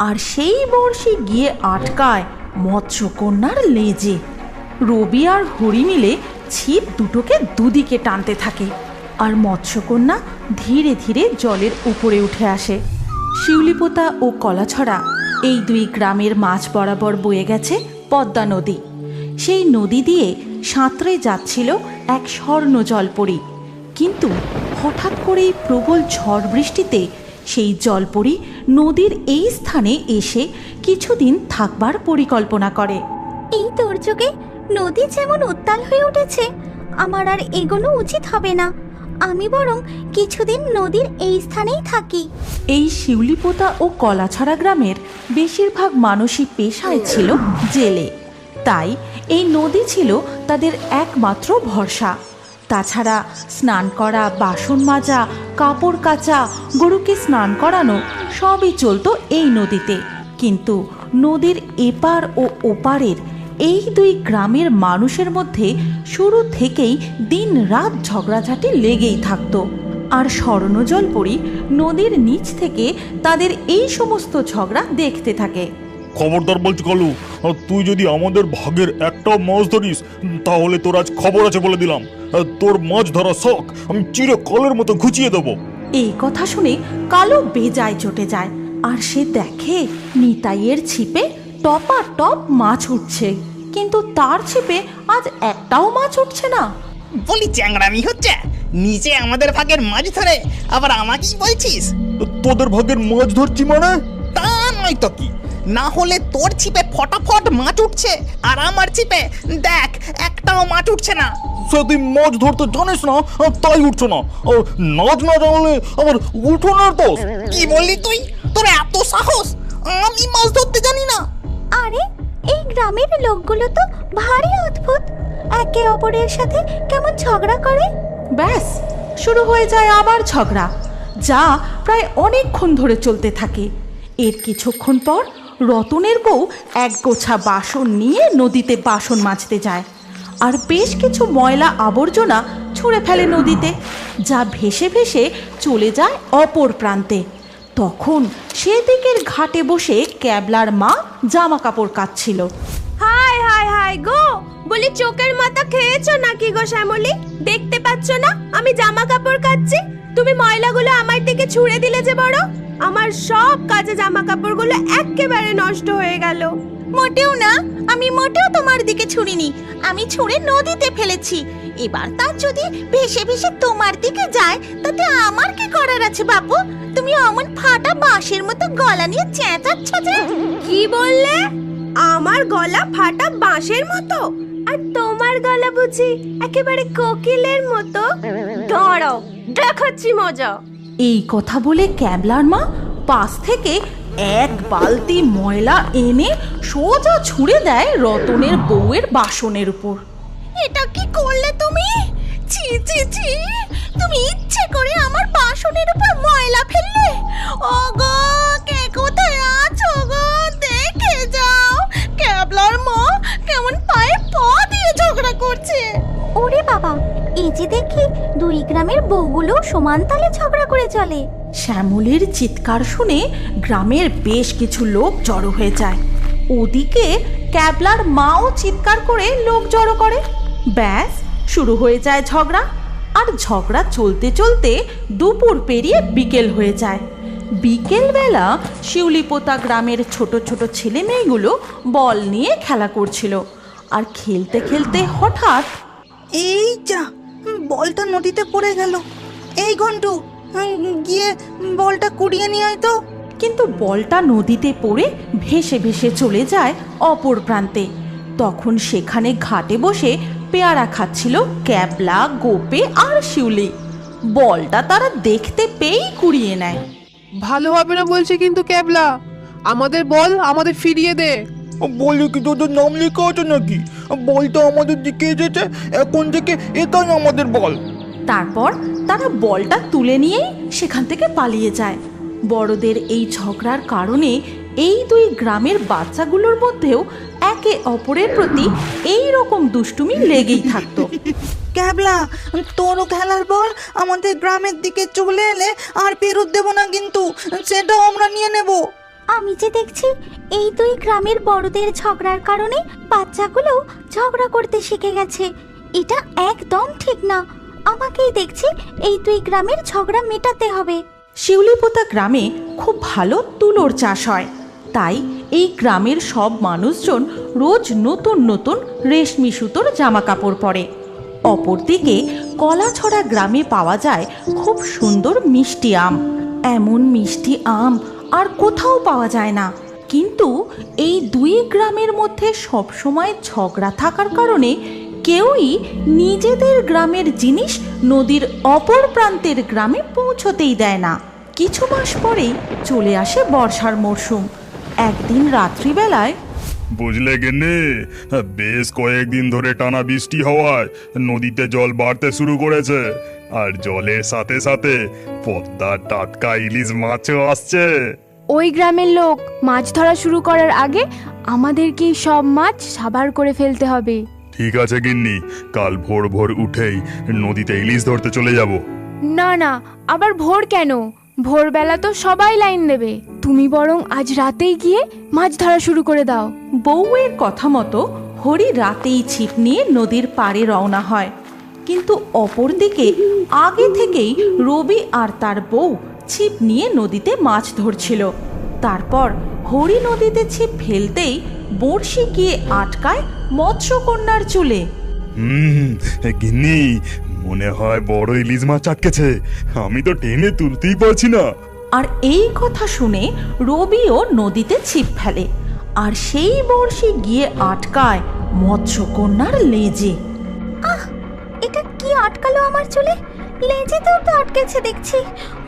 আর সেই বড়শি গিয়ে আটকায় মৎস্যকন্যার লেজে। রবি আর হরি মিলে ছিপ দুটোকে দুদিকে টানতে থাকে, আর মৎস্যকন্যা ধীরে ধীরে জলের উপরে উঠে আসে। শিউলিপোতা ও কলাছড়া এই দুই গ্রামের মাঝ বরাবর বয়ে গেছে পদ্মা নদী। সেই নদী দিয়ে সাঁতরে যাচ্ছিল এক স্বর্ণ জলপরী। কিন্তু হঠাৎ করেই প্রবল ঝড় বৃষ্টিতে সেই জলপরী নদীর এই স্থানে এসে কিছুদিন থাকবার পরিকল্পনা করে। এই দুর্যোগে নদী যেমন উত্তাল হয়ে উঠেছে, আমার আর এগোনো উচিত হবে না। আমি বরং কিছুদিন নদীর এই স্থানেই থাকি। এই শিউলিপোতা ও কলাছড়া গ্রামের বেশিরভাগ মানুষই পেশায় ছিল জেলে, তাই এই নদী ছিল তাদের একমাত্র ভরসা। তাছাড়া স্নান করা, বাসন মাজা, কাপড় কাচা, গরুকে স্নান করানো সবই চলতো এই নদীতে। কিন্তু নদীর এপার ও ওপারের এই দুই গ্রামের মানুষের মধ্যে শুরু থেকেই দিন রাত ঝগড়াঝাটি লেগেই থাকতো। আর স্বর্ণ জলপরী নদীর নিচ থেকে তাদের এই সমস্ত ঝগড়া দেখতে থাকে। খবরদার বলছি কালু, তুই যদি আমাদের ভাগের একটাও মাছ ধরিস তাহলে তোর আজ খবর আছে বলে দিলাম। তোর মাছ ধরা শখ আমি চিরকালের মতো ঘুচিয়ে দেবো। এই কথা শুনে কালো বেজায় চটে যায়, আর সে দেখে নিতাইয়ের ছিপে টপাটপ মাছ উঠছে, কিন্তু তার ছিপে আজ একটাও মাছ উঠছে না। বলি চ্যাংড়ামি হচ্ছে, নিচে আমাদের ভাগের মাছ ধরে আবার আমাকেই বলছিস? তোদের ভাগের মাছ ধরছি মানে? তা নয় তো কি, না হলে তোর ছিপে ফটাফট মাছ উঠছে আর আমার ছিপে দেখ একটাও মাছ উঠছে না। তুই মাছ ধরতে জানিস না তাই উঠছো না, নাচ না জানলে আবার উঠোনের দোষ। কি বললি তুই? তোর এত সাহস? আমি মাছ ধরতে জানি না? আরে এই গ্রামের লোকগুলো তো ভারী অদ্ভুত, একে অপরের সাথে কেমন ঝগড়া করে। ব্যাস শুরু হয়ে যায় আবার ঝগড়া, যা প্রায় অনেকক্ষণ ধরে চলতে থাকে। এর কিছুক্ষণ পর রতনের বউ এক গোছা বাসন নিয়ে নদীতে বাসন মাজতে যায়, আর বেশ কিছু ময়লা আবর্জনা ছুঁড়ে ফেলে নদীতে, যা ভেসে ভেসে চলে যায় অপর প্রান্তে। তখন সেদিকের ঘাটে বসে ক্যাবলার মা জামা কাপড় কাচ্ছিল। হাই হাই হাই গো, বলি চোখের মাথা খেয়েছো নাকি গো শ্যামলী? দেখতে পাচ্ছ না আমি জামা কাপড় কাচ্ছি? তুমি ময়লাগুলো আমার দিকে ছুঁড়ে দিলে যে বড়, আমার সব কাজে জামা কাপড়গুলো একেবারে নষ্ট হয়ে গেল। মোটেও না, আমি মোটেও তোমার দিকে ছুঁড়িনি, আমি ছুঁড়ে নদীতে ফেলেছি। এবার তার যদি ভেসে ভেসে তোমার দিকে যায় তাতে আমার কি করার আছে বাপু? তুমি অমন ফাটা বাঁশের মতো গলা নিয়ে চেঁচাচ্ছ যে। কি বললে? আমার গলা ফাটা বাঁশের মতো? আর তোমার গলা বুঝি একেবারে কোকিলের মতো? দাঁড়াও, দেখাচ্ছি মজা। এই কথা বলে ক্যাবলার মা পাশ থেকে এক বালতি ময়লা এনে সোজা ছুঁড়ে দেয় রতনের বউয়ের বাসনের উপর। এটা কি করলে তুমি? ছি ছি ছি, তুমি ইচ্ছে করে আমার বাসনের উপর ময়লা ফেললে? ওগো, কে কোথায় আছো গো? দেখে যাও, ক্যাবলার মা কেমন পায়ে পা দিয়ে ঝগড়া করছে। ওরে বাবা, এই যে দেখি দুই গ্রামের বউগুলো সমান তালে ঝগড়া করে চলে। শ্যামলীর চিৎকার শুনে গ্রামের বেশ কিছু লোক জড়ো হয়ে যায়। ওদিকে ক্যাবলার মাও চিৎকার করে লোক জড়ো করে। ব্যাস শুরু হয়ে যায় ঝগড়া। আর ঝগড়া চলতে চলতে দুপুর পেরিয়ে বিকেল হয়ে যায়। বিকেলবেলা শিউলিপোতা গ্রামের ছোট ছোট ছেলে মেয়েগুলো বল নিয়ে খেলা করছিল, আর খেলতে খেলতে হঠাৎ এই যা, বলটা নদীতে পড়ে গেল। এই ঘন্টু, গিয়ে বলটা কুড়িয়ে নিয়ে আয় তো। কিন্তু বলটা নদীতে পড়ে ভেসে ভেসে চলে যায় অপর প্রান্তে। তখন সেখানে ঘাটে বসে পেয়ারা খাচ্ছিল ক্যাবলা, গোপে আর শিউলি। বলটা তারা দেখতে পেয়েই কুড়িয়ে নেয়। ভালো হবে না বলছে কিন্তু ক্যাবলা, আমাদের বল আমাদের ফিরিয়ে দে। বলি কি তোদের নাম লেখা আছে নাকি? বলটা আমাদের দিকে এসেছে, এখন থেকে এটাই আমাদের বল। তারপর তারা বলটা তুলে নিয়েই সেখান থেকে পালিয়ে যায়। বড়দের এই ঝগড়ার কারণে এই দুই গ্রামের বাচ্চাগুলোর মধ্যেও একে অপরের প্রতি এই রকম দুষ্টুমি লেগেই থাকতো। ক্যাবলা, তোরও খেলার বল আমাদের গ্রামের দিকে চলে এলে আর ফেরত দেবো না, কিন্তু সেটাও আমরা নিয়ে নেব। আমি যে দেখছি এই দুই গ্রামের বড়দের ঝগড়ার কারণে বাচ্চাগুলো ঝগড়া করতে শিখে গেছে। এটা একদম ঠিক না। আমাকেই দেখছি এই দুই গ্রামের ঝগড়া মেটাতে হবে। শিউলিপোতা গ্রামে খুব ভালো তুলোর চাষ হয়, তাই এই গ্রামের সব মানুষজন রোজ নতুন নতুন রেশমি সুতোর জামা কাপড় পরে। অপরদিকে কলাছড়া গ্রামে পাওয়া যায় খুব সুন্দর মিষ্টি আম। এমন মিষ্টি আম আর কোথাও পাওয়া যায় না। কিন্তু এই দুই গ্রামের মধ্যে সবসময় ঝগড়া থাকার কারণে কেউই নিজেদের গ্রামের জিনিস নদীর অপর প্রান্তের গ্রামে পৌঁছতেই দেয় না। কিছু মাস পরেই চলে আসে বর্ষার মরশুম। একদিন রাত্রিবেলায় বুঝলে গেন্নে, বেশ কয়েকদিন ধরে টানা বৃষ্টি হওয়ায় নদীতে জল বাড়তে শুরু করেছে, আর জলের সাথে সাথে পদ্মার টাটকা ইলিশ মাছও আসছে। ওই গ্রামের লোক মাছ ধরা শুরু করার আগে আমাদেরকে সব মাছ সাবার করে ফেলতে হবে। ঠিক আছে গিন্নি, কাল ভোর ভোর উঠেই নদীতে ইলিশ ধরতে চলে যাব। না না, আবার ভোর কেন? ভোরবেলা তো সবাই লাইন দেবে। তুমি বরং আজ রাতেই গিয়ে মাছ ধরা শুরু করে দাও। বউয়ের কথা মতো হরি রাতেই ছিপ নিয়ে নদীর পাড়ে রওনা হয়। কিন্তু অপরদিকে আগে থেকেই রবি আর তার বউ ছিপ নিয়ে নদীতে মাছ ধরছিল। তারপর হরি নদীতে ছিপ ফেলতেই বড়শি গিয়ে আটকায় মৎস্যকন্যার চুলে। গিন্নি, মনে হয় বড় ইলিশ মাছ আটকেছে, আমি তো টেনে তুলতেই পারছি না। আর এই কথা শুনে রবিও নদীতে ছিপ ফেলে, আর সেই বড়শি গিয়ে আটকায় মৎস্যকন্যার লেজে। এটা কি আটকালো আমার চুলে? লেজেতেও তো আটকেছে দেখছি।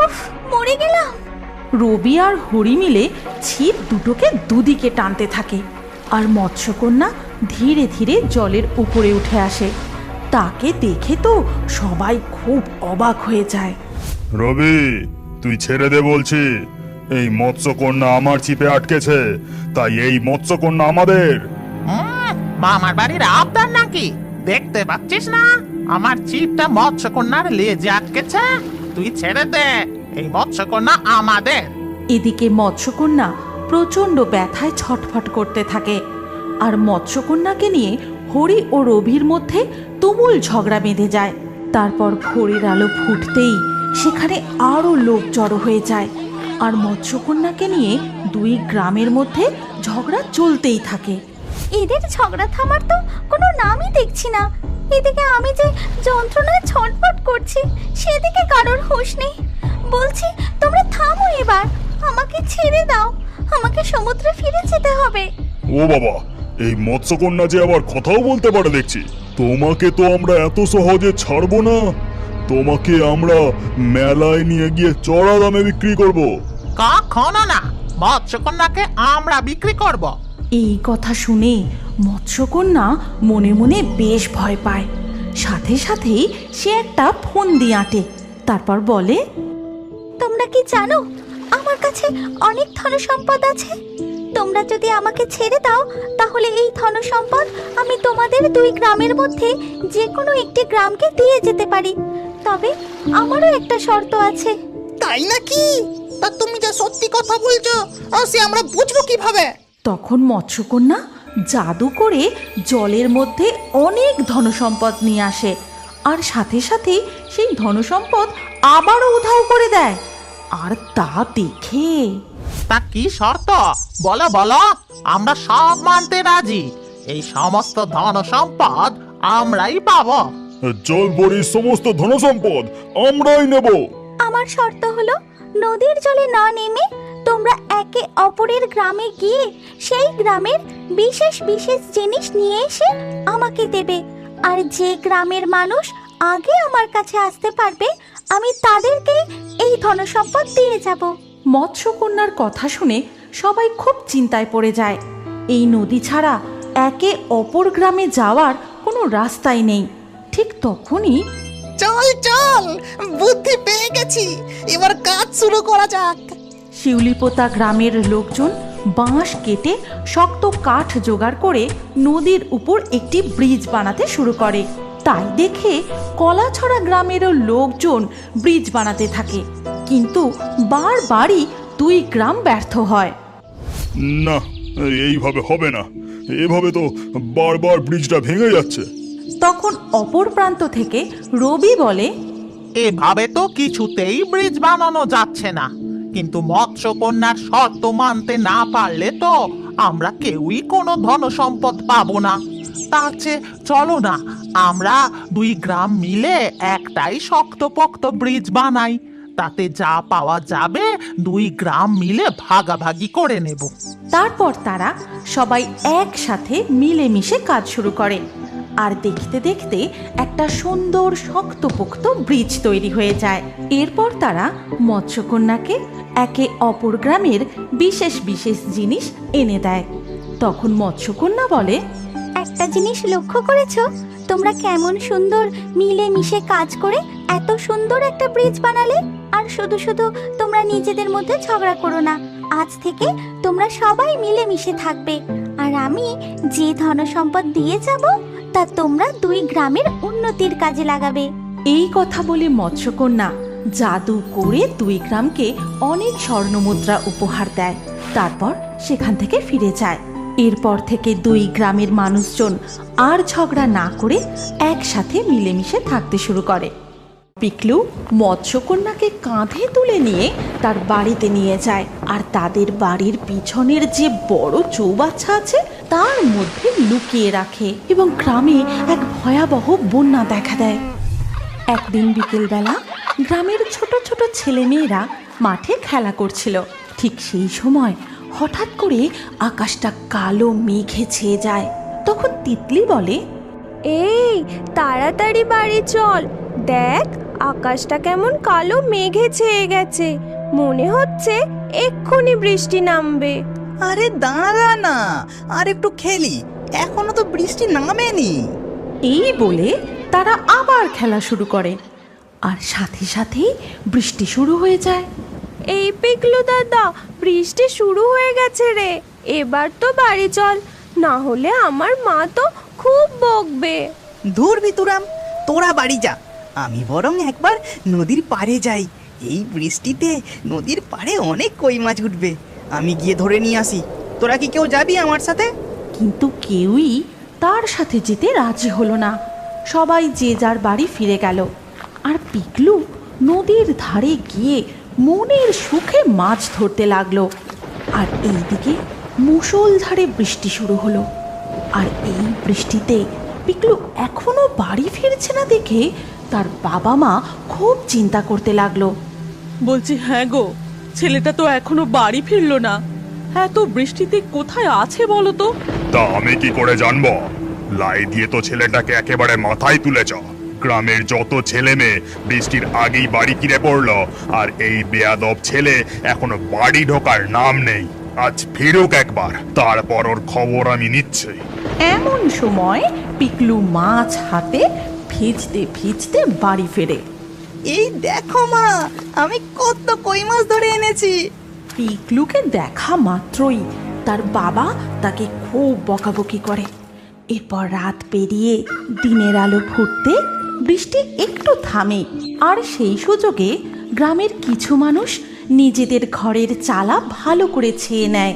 উফ, মরে গেলাম। রবি আর হরি মিলে ছিপ দুটোকে দুদিকে টানতে থাকে, আর মৎস্যকন্যা ধীরে ধীরে জলের উপরে উঠে আসে। তাকে দেখে তো সবাই খুব অবাক হয়ে যায়। রবি, তুই ছেড়ে দে বলছি। এই মৎস্যকন্যা আমার ছিপে আটকেছে, তাই এই মৎস্যকন্যা আমাদের। মামার বাড়ির আবদার নাকি? দেখতে পাচ্ছিস না আমার ছিপটা মৎস্যকন্যার লেজে আটকেছে? তুই ছেড়ে দে, এই মৎস্যকন্যা আমাদের। এদিকে মৎস্যকন্যা প্রচণ্ড ব্যথায় ছটফট করতে থাকে, আর মৎস্যকন্যাকে নিয়ে হরি ও রবির মধ্যে তুমুল ঝগড়া বেঁধে যায়। তারপর ভোরের আলো ফুটতেই সেখানে আরও লোক জড়ো হয়ে যায়, আর মৎস্যকন্যাকে নিয়ে দুই গ্রামের মধ্যে ঝগড়া চলতেই থাকে। এদের ঝগড়া থামার তো কোনো নামই দেখছি না। এদিকে আমি যে যন্ত্রণায় ছটফট করছি, সেদিকে কারোর হুঁশ নেই। বলছি, তোমরা থামো এবার, আমাকে ছেড়ে দাও। আমাকে সমুদ্রে ফিরে যেতে হবে। ও বাবা, এই মৎস্যকন্যা যে আবার কথাও বলতে পারে দেখছি। তোমাকে তো আমরা এত সহজে ছাড়বো না। তোমাকে আমরা মেলায় নিয়ে গিয়ে চড়া দামে বিক্রি করব। কখনো না, মৎস্যকন্যাকে আমরা বিক্রি করব। এই কথা শুনে মৎস্যকন্যা মনে মনে বেশ ভয় পায়। সাথে সাথেই সে একটা ফোন দিয়ে আঁটে। তারপর বলে, তোমরা কি জানো আমার কাছে অনেক ধনসম্পদ আছে? তোমরা যদি আমাকে ছেড়ে দাও, তাহলে এই ধনসম্পদ আমি তোমাদের দুই গ্রামের মধ্যে যে কোনো একটি গ্রামকে দিয়ে যেতে পারি। তবে আমারও একটা শর্ত আছে। তাই নাকি? তা তুমি যে সত্যি কথা বলছো, সে আমরা বুঝবো কিভাবে? তখন মৎস্যকন্যা জাদু করে জলের মধ্যে অনেক ধনসম্পদ নিয়ে আসে, আর সাথে সাথে সেই ধনসম্পদ আবারও উধাও করে দেয়। আর তা দেখে তা কি শর্ত? বলো বলো, আমরা সব মানতে রাজি। এই সমস্ত ধন সম্পদ আমরাই পাবো। চল বড়ির সমস্ত ধনসম্পদ আমরাই নেব। আমার শর্ত হলো, নদীর জলে না নেমে তোমরা একে অপরের গ্রামে গিয়ে সেই গ্রামের বিশেষ বিশেষ জিনিস নিয়ে এসে আমাকে দেবে। আর যে গ্রামের মানুষ আগে আমার কাছে আসতে পারবে, আমি তাদেরকে এই ধনসম্পদ দিয়ে যাব। মৎস্যকন্যার কথা শুনে সবাই খুব চিন্তায় পড়ে যায়। এই নদী ছাড়া একে অপর গ্রামে যাওয়ার কোনো রাস্তাই নেই। ঠিক তখনই চল চল, বুদ্ধি পেয়ে গেছি, এবার কাজ শুরু করা যাক। শিউলিপোতা গ্রামের লোকজন বাঁশ কেটে শক্ত কাঠ জোগাড় করে নদীর উপর একটি ব্রিজ বানাতে শুরু করে। তাই দেখে কলাছড়া গ্রামেরও লোকজন ব্রিজ বানাতে থাকে, কিন্তু বারবারই দুই গ্রাম ব্যর্থ হয়। না, এইভাবে হবে না। এভাবে তো বারবার ব্রিজটা ভেঙে যাচ্ছে। তখন অপর প্রান্ত থেকে রবি বলে, এভাবে তো কিছুতেই ব্রিজ বানানো যাচ্ছে না। কিন্তু মৎস্যকন্যার শর্ত মানতে না পারলে তো আমরা কেউই কোনো ধন সম্পদ পাবো না। তার চেয়ে চলো না, আমরা 2 গ্রাম মিলে একটাই শক্তপোক্ত ব্রিজ বানাই। তাতে যা পাওয়া যাবে 2 গ্রাম মিলে ভাগাভাগি করে নেব। তারপর তারা সবাই একসাথে মিলেমিশে কাজ শুরু করে। আর দেখতে দেখতে একটা সুন্দর শক্তপোক্ত ব্রিজ তৈরি হয়ে যায়। এরপর তারা মৎস্যকন্যাকে একে অপর গ্রামের বিশেষ বিশেষ জিনিস এনে দেয়। তখন মৎস্যকন্যা বলে, একটা জিনিস লক্ষ্য করেছো? তোমরা কেমন সুন্দর মিলেমিশে কাজ করে এত সুন্দর একটা ব্রিজ বানালে। আর শুধু শুধু তোমরা নিজেদের মধ্যে ঝগড়া করো না। আজ থেকে তোমরা সবাই মিলেমিশে থাকবে। আর আমি যে ধনসম্পদ দিয়ে যাব তা তোমরা 2 গ্রামের উন্নতির কাজে লাগাবে। এই কথা বলে মৎস্যকন্যা জাদু করে 2 গ্রামকে অনেক স্বর্ণমুদ্রা উপহার দেয়। তারপর সেখান থেকে ফিরে যায়। এরপর থেকে 2 গ্রামের মানুষজন আর ঝগড়া না করে একসাথে মিলেমিশে থাকতে শুরু করে। পিকলু মৎস্যকন্যাকে কাঁধে তুলে নিয়ে তার বাড়িতে নিয়ে যায়। আর তাদের বাড়ির পিছনের যে বড় চৌবাচ্চা আছে তার মধ্যে লুকিয়ে রাখে এবং গ্রামে এক ভয়াবহ বন্যা দেখা দেয়। একদিন বিকেলবেলা গ্রামের ছোট ছোট ছেলেমেয়েরা মাঠে খেলা করছিল। ঠিক সেই সময় হঠাৎ করে আকাশটা কালো মেঘে ছেয়ে যায়। তখন তিতলি বলে, এই তাড়াতাড়ি বাড়ি চল, দেখ আকাশটা কেমন কালো মেঘে ছেয়ে গেছে। মনে হচ্ছে এক্ষুনি বৃষ্টি নামবে। আরে দাঁড়া না, আর একটু খেলি, এখনো তো বৃষ্টি নামেনি। এই বলে তারা আবার খেলা শুরু করে। আর সাথে সাথেই বৃষ্টি শুরু হয়ে যায়। এই পিকলু দাদা, বৃষ্টি শুরু হয়ে গেছে রে। এবার তো বাড়ি চল, না হলে আমার মা তো খুব বকবে। ধুর ভিতুরাম, তোরা বাড়ি যা, আমি বরং একবার নদীর পাড়ে যাই। এই বৃষ্টিতে নদীর পাড়ে অনেক কই মাছ উঠবে, আমি গিয়ে ধরে নিয়ে আসি। তোরা কি কেউ যাবি আমার সাথে? কিন্তু কেউই তার সাথে যেতে রাজি হলো না। সবাই যে যার বাড়ি ফিরে গেল। আর পিকলু নদীর ধারে গিয়ে মনের সুখে মাছ ধরতে লাগলো। আর এইদিকে মুষলধারে বৃষ্টি শুরু হলো। আর এই বৃষ্টিতে পিকলু এখনো বাড়ি ফিরছে না দেখে তার বাবা মা খুব চিন্তা করতে লাগলো। বলছি, হ্যাঁ গো, ছেলেটা তো এখনো বাড়ি ফিরলো না। এত বৃষ্টিতে কোথায় আছে বলো তো? তা আমি কি করে জানবো? লাই দিয়ে তো ছেলেটাকে একেবারে মাথায় তুলেছ। গ্রামের যত ছেলে মেয়ে বৃষ্টির আগেই বাড়ি ফিরে পড়লো, আর এই বেয়াদব ছেলে এখনো বাড়ি ঢোকার নাম নেই। আজ ফিরুক একবার, তারপর ওর খবর আমি নিচ্ছি। এমন সময় পিকলু মাছ হাতে ভিজতে ভিজতে বাড়ি ফেরে। এই দেখো মা, আমি কত কই মাছ ধরে এনেছি। পিকলুকে দেখা মাত্রই তার বাবা তাকে খুব বকাবকি করে। এরপর রাত পেরিয়ে দিনের আলো ফুটতে বৃষ্টি একটু থামে। আর সেই সুযোগে গ্রামের কিছু মানুষ নিজেদের ঘরের চালা ভালো করে ছেয়ে নেয়।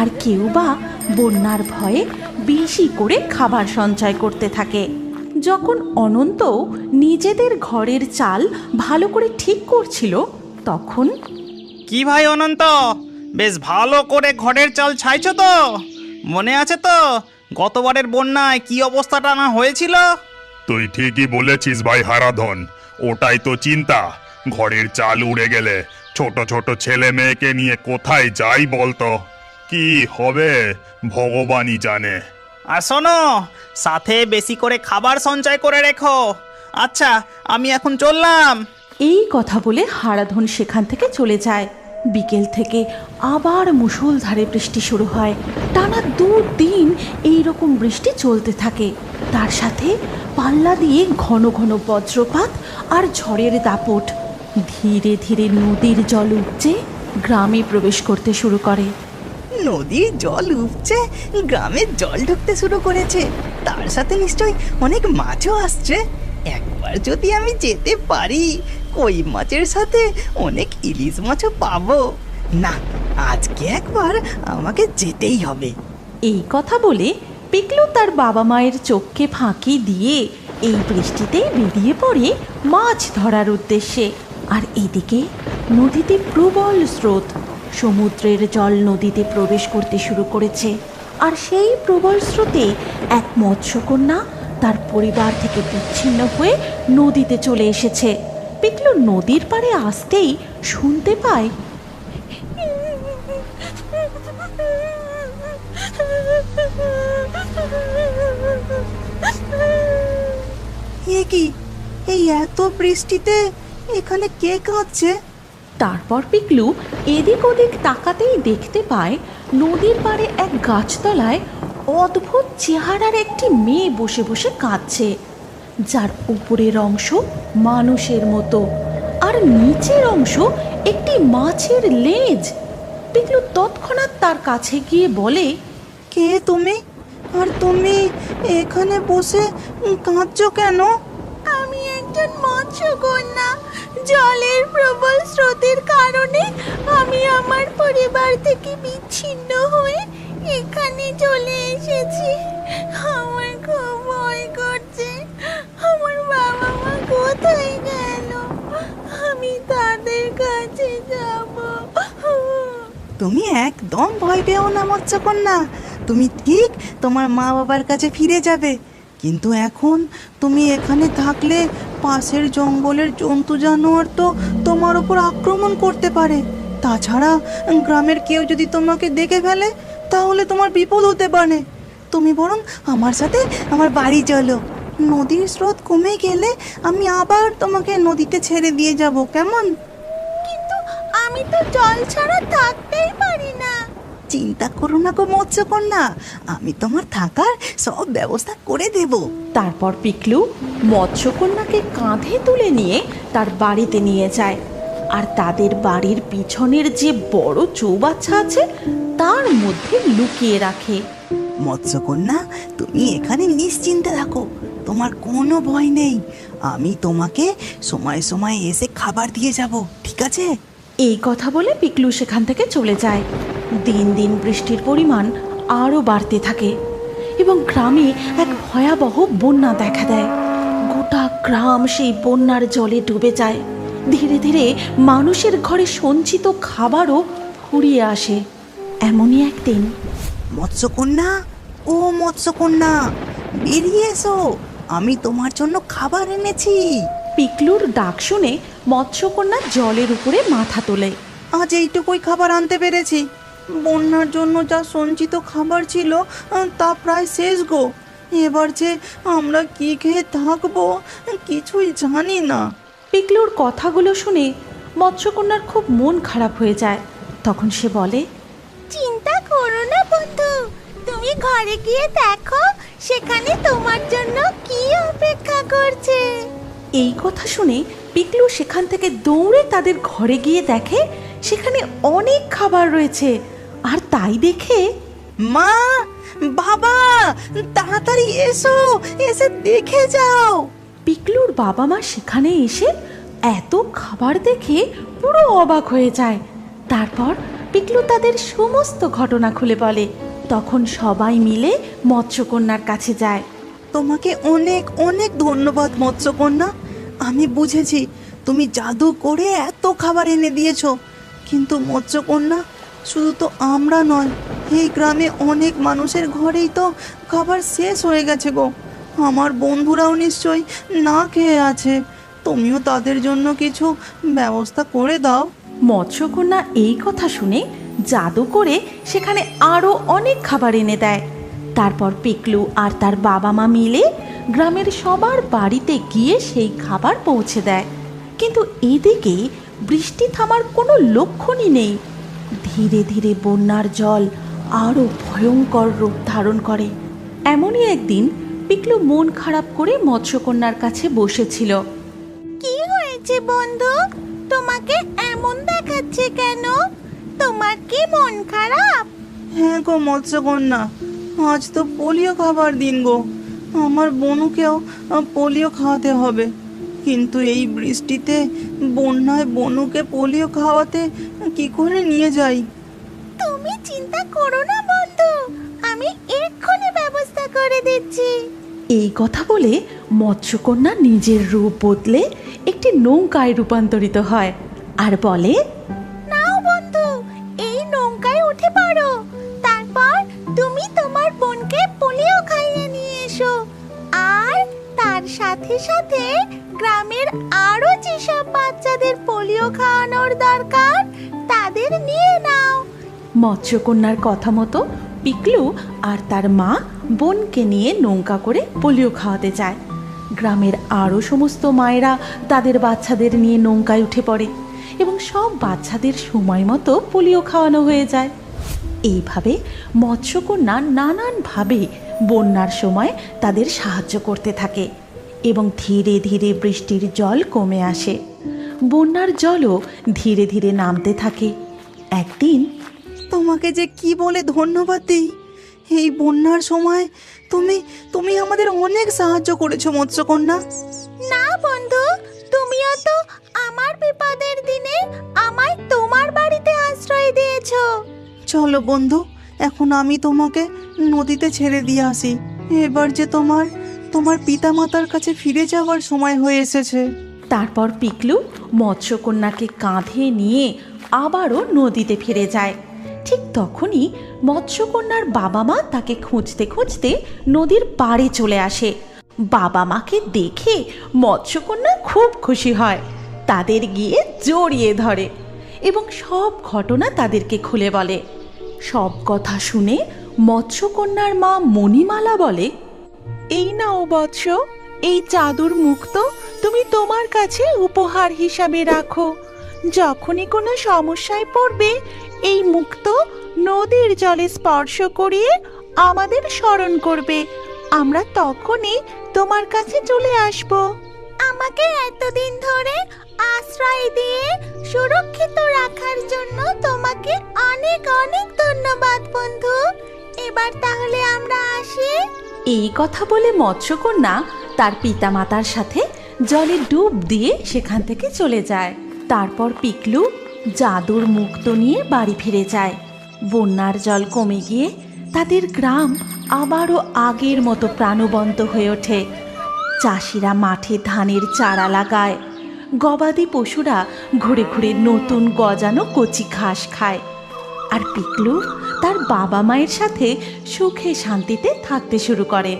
আর কেউ বা বন্যার ভয়ে বেশি করে খাবার সঞ্চয় করতে থাকে। যখন অনন্ত নিজেদের ঘরের চাল ভালো করে ঠিক করছিল, তখন কি ভাই অনন্ত, বেশ ভালো করে ঘরের চাল ছাইছো তো? মনে আছে তো গতবারের বন্যায় কি অবস্থাটা না হয়েছিল? তুই ঠিকই বলেছিস ভাই হারাধন, ওটাই তো চিন্তা। ঘরের চাল উড়ে গেলে ছোট ছোট ছেলে মেয়েকে নিয়ে কোথায় যাই বলতো? কি হবে ভগবানই জানে। আর শোনো, সাথে বেশি করে খাবার সঞ্চয় করে রেখো। আচ্ছা, আমি এখন চললাম। এই কথা বলে হারাধন সেখান থেকে চলে যায়। বিকেল থেকে আবার মুষলধারে বৃষ্টি শুরু হয়। টানা 2 দিন এইরকম বৃষ্টি চলতে থাকে। তার সাথে পাল্লা দিয়ে ঘন ঘন বজ্রপাত আর ঝড়ের দাপট। ধীরে ধীরে নদীর জল উপচে গ্রামে প্রবেশ করতে শুরু করে। নদীর জল উপচে গ্রামে জল ঢুকতে শুরু করেছে, তার সাথে নিশ্চয়ই অনেক মাছও আসছে। একবার যদি আমি যেতে পারি, কই মাছের সাথে অনেক ইলিশ মাছও পাবো। না, আজকে একবার আমাকে যেতেই হবে। এই কথা বলে পিকলু তার বাবা মায়ের চোখকে ফাঁকি দিয়ে এই বৃষ্টিতেই বেরিয়ে পড়ে মাছ ধরার উদ্দেশ্যে। আর এদিকে নদীতে প্রবল স্রোত, সমুদ্রের জল নদীতে প্রবেশ করতে শুরু করেছে। আর সেই প্রবল স্রোতে এক মৎস্যকন্যা তার পরিবার থেকে বিচ্ছিন্ন হয়ে নদীতে চলে এসেছে। পিকলু নদীর পাড়ে আসতেই শুনতে পায়, এ কি, এই এত বৃষ্টিতে এখানে কে কাঁদছে? তারপর পিকলু এদিক ওদিক তাকাতেই দেখতে পায় নদীর পাড়ে এক গাছতলায় অদ্ভুত চেহারার একটি মেয়ে বসে বসে কাঁদছে, যার উপরের অংশ মানুষের মতো আর নিচের অংশ একটি মাছের লেজ। পিকলু তৎক্ষণাৎ তার কাছে গিয়ে বলে, কে তুমি? আর তুমি এখানে বসে কাঁদছো কেন? আমি একজন মৎস্যকন্যা। জলের প্রবল স্রোতের কারণে আমি আমার পরিবার থেকে বিচ্ছিন্ন হয়ে এখানে চলে এসেছি। আমার খুব ভয় করছে। আমার বাবা মা কোথায় গেল? আমি তাদের কাছে যাব। তুমি একদম ভয় পেও না মৎস্যকন্যা, তুমি ঠিক তোমার মা বাবার কাছে ফিরে যাবে। কিন্তু এখন তুমি এখানে থাকলে পাশের জঙ্গলের জন্তু জানোয়ার তো তোমার উপর আক্রমণ করতে পারে। তাছাড়া গ্রামের কেউ যদি তোমাকে দেখে ফেলে তাহলে তোমার বিপদ হতে পারে। তুমি বরং আমার সাথে আমার বাড়ি চলো। নদীর স্রোত কমে গেলে আমি আবার তোমাকে নদীতে ছেড়ে দিয়ে যাব, কেমন? কিন্তু আমি তো জল ছাড়া থাকতেই পারি না। চিন্তা করো না গো মৎস্যকন্যা, আমি তোমার থাকার সব ব্যবস্থা করে দেব। তারপর পিকলু মৎস্যকন্যাকে কাঁধে তুলে নিয়ে তার বাড়িতে নিয়ে যায়। আর তাদের বাড়ির পিছনের যে বড় চৌবাচ্চা আছে তার মধ্যে লুকিয়ে রাখে। মৎস্যকন্যা, তুমি এখানে নিশ্চিন্তে থাকো, তোমার কোনো ভয় নেই। আমি তোমাকে সময় সময় এসে খাবার দিয়ে যাব, ঠিক আছে? এই কথা বলে পিকলু সেখান থেকে চলে যায়। দিন দিন বৃষ্টির পরিমাণ আরও বাড়তে থাকে এবং গ্রামে এক ভয়াবহ বন্যা দেখা দেয়। গোটা গ্রাম সেই বন্যার জলে ডুবে যায়। ধীরে ধীরে মানুষের ঘরে সঞ্চিত খাবারও ফুরিয়ে আসে। এমনই একদিন, মৎস্যকন্যা, ও মৎস্যকন্যা, বেরিয়ে এসো, আমি তোমার জন্য খাবার এনেছি। পিকলুর ডাক শুনে মৎস্যকন্যা জলের উপরে মাথা তোলে। আজ এইটুকুই খাবার আনতে পেরেছি। বন্যার জন্য যা সঞ্চিত খাবার ছিল তা প্রায় শেষ গো। এবার যে আমরা কি খেয়ে থাকবো কিছুই জানি না। পিকলুর কথাগুলো শুনে মৎস্যকন্যার খুব মন খারাপ হয়ে যায়। তখন সে বলে, চিন্তা করো না বন্ধু, তুমি ঘরে গিয়ে দেখো সেখানে তোমার জন্য কি অপেক্ষা করছে। এই কথা শুনে পিকলু সেখান থেকে দৌড়ে তাদের ঘরে গিয়ে দেখে সেখানে অনেক খাবার রয়েছে। আর তাই দেখে, মা, বাবা, তাড়াতাড়ি এসো, এসে দেখে যাও। পিকলুর বাবা মা সেখানে এসে এত খাবার দেখে পুরো অবাক হয়ে যায়। তারপর পিকলু তাদের সমস্ত ঘটনা খুলে বলে। তখন সবাই মিলে মৎস্যকন্যার কাছে যায়। তোমাকে অনেক অনেক ধন্যবাদ মৎস্যকন্যা। আমি বুঝেছি তুমি জাদু করে এত খাবার এনে দিয়েছো। কিন্তু মৎস্যকন্যা, শুধু তো আমরা নয়, এই গ্রামে অনেক মানুষের ঘরেই তো খাবার শেষ হয়ে গেছে গো। আমার বন্ধুরাও নিশ্চয়ই না খেয়ে আছে। তুমিও তাদের জন্য কিছু ব্যবস্থা করে দাও। মৎস্যকন্যা এই কথা শুনে জাদু করে সেখানে আরও অনেক খাবার এনে দেয়। তারপর পিকলু আর তার বাবা মা মিলে গ্রামের সবার বাড়িতে গিয়ে সেই খাবার পৌঁছে দেয়। কিন্তু এদিকে বৃষ্টি থামার কোনো লক্ষণই নেই। ধীরে ধীরে বন্যার জল আরও ভয়ঙ্কর রূপ ধারণ করে। এমনই একদিন পিকলু মন খারাপ করে মৎস্যকন্যার কাছে বসেছিল। কি হয়েছে বন্ধু, তোমাকে এমন দেখাচ্ছে কেন? তোমার কি মন খারাপ? হ্যাঁ গো মৎস্যকন্যা, আজ তো পোলিও খাবার দিন গো। আমার বনুকেও পোলিও খাওয়াতে হবে। কিন্তু এই বৃষ্টিতে বন্যায় বনুকে পোলিও খাওয়াতে কি করে নিয়ে যাই? পেয়েছি। এই কথা বলে মৎস্যকন্যা নিজের রূপ বদলে একটি নৌকায় রূপান্তরিত হয় আর বলে, নাও বন্ধু, এই নৌকায় উঠে পড়ো। তারপর তুমি তোমার বোনকে পোলিও খাইয়ে নিয়ে এসো। আর তার সাথে সাথে গ্রামের আরো যেসব বাচ্চাদের পোলিও খাওয়ানোর দরকার তাদের নিয়ে নাও। মৎস্যকন্যার কথা মতো পিকলু আর তার মা বোনকে নিয়ে নৌকা করে পোলিও খাওয়াতে যায়। গ্রামের আরও সমস্ত মায়েরা তাদের বাচ্চাদের নিয়ে নৌকায় উঠে পড়ে এবং সব বাচ্চাদের সময় মতো পোলিও খাওয়ানো হয়ে যায়। এইভাবে মৎস্যকন্যা নানানভাবে বন্যার সময় তাদের সাহায্য করতে থাকে এবং ধীরে ধীরে বৃষ্টির জল কমে আসে। বন্যার জলও ধীরে ধীরে নামতে থাকে। একদিন, তোমাকে যে কি বলে ধন্যবাদ দিই। এই বন্যার সময় তুমি আমাদের অনেক সাহায্য করেছো মৎস্যকন্যা। না বন্ধু, তুমিও তো আমার বিপদের দিনে আমায় তোমার বাড়িতে আশ্রয় দিয়েছো। চলো বন্ধু, এখন আমি তোমাকে নদীতে ছেড়ে দিয়ে আসি। এবার যে তোমার পিতামাতার কাছে ফিরে যাওয়ার সময় হয়ে এসেছে। তারপর পিকলু মৎস্যকন্যাকে কাঁধে নিয়ে আবারও নদীতে ফিরে যায়। ঠিক তখনই মৎস্যকন্যার বাবা মা তাকে খুঁজতে খুঁজতে নদীর পাড়ে চলে আসে। বাবা মাকে দেখে মৎস্যকন্যা খুব খুশি হয়, তাদের গিয়ে জড়িয়ে ধরে এবং সব ঘটনা তাদেরকে খুলে বলে। সব কথা শুনে মৎস্যকন্যার মা মণিমালা বলে, এই নাও বৎস, এই চাদর মুক্ত তুমি তোমার কাছে উপহার হিসাবে রাখো। যখনই কোনো সমস্যায় পড়বে এই মুক্ত নদীর জলে স্পর্শ করিয়ে আমাদের স্মরণ করবে, আমরা তখনই তোমার কাছে চলে আসব। আমাকে এতদিন ধরে আশ্রয় দিয়ে সুরক্ষিত রাখার জন্য তোমাকে অনেক অনেক ধন্যবাদ বন্ধু। এবার তাহলে আমরা আসি। এই কথা বলে মৎস্যকন্যা তার পিতামাতার সাথে জলে ডুব দিয়ে সেখান থেকে চলে যায়। তারপর পিকলু জাদুর মুক্ত নিয়ে বাড়ি ফিরে যায়। বন্যার জল কমে গিয়ে তাদের গ্রাম আবারও আগের মতো প্রাণবন্ত হয়ে ওঠে। চাষিরা মাঠে ধানের চারা লাগায়, গবাদি পশুরা ঘুরে ঘুরে নতুন গজানো কচি ঘাস খায়, আর পিকলু তার বাবা মায়ের সাথে সুখে শান্তিতে থাকতে শুরু করে।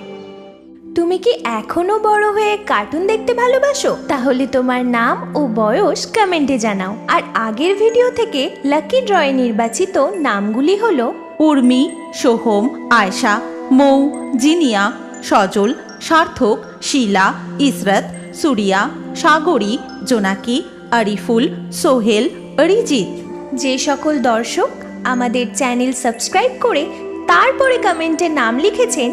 তুমি কি এখনো বড় হয়ে কার্টুন দেখতে ভালোবাসো? তাহলে তোমার নাম ও বয়স কমেন্টে জানাও। আর আগের ভিডিও থেকে লাকি ড্রয়ে নির্বাচিত নামগুলি হলো উর্মি, সোহম, আয়েশা, মৌ, জিনিয়া, সজল, সার্থক, শিলা, ইসরাত, সুরিয়া, সাগরী, জোনাকি, আরিফুল, সোহেল, অরিজিৎ। যে সকল দর্শক আমাদের চ্যানেল সাবস্ক্রাইব করে তারপরে কমেন্টে নাম লিখেছেন,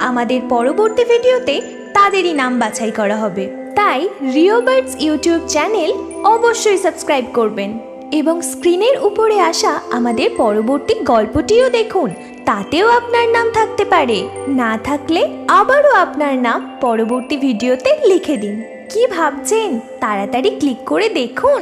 আমাদের পরবর্তী ভিডিওতে তাদেরই নাম বাছাই করা হবে। তাই রিও বার্ডস ইউটিউব চ্যানেল অবশ্যই সাবস্ক্রাইব করবেন এবং স্ক্রিনের উপরে আসা আমাদের পরবর্তী গল্পটিও দেখুন, তাতেও আপনার নাম থাকতে পারে। না থাকলে আবারও আপনার নাম পরবর্তী ভিডিওতে লিখে দিন। কি ভাবছেন? তাড়াতাড়ি ক্লিক করে দেখুন।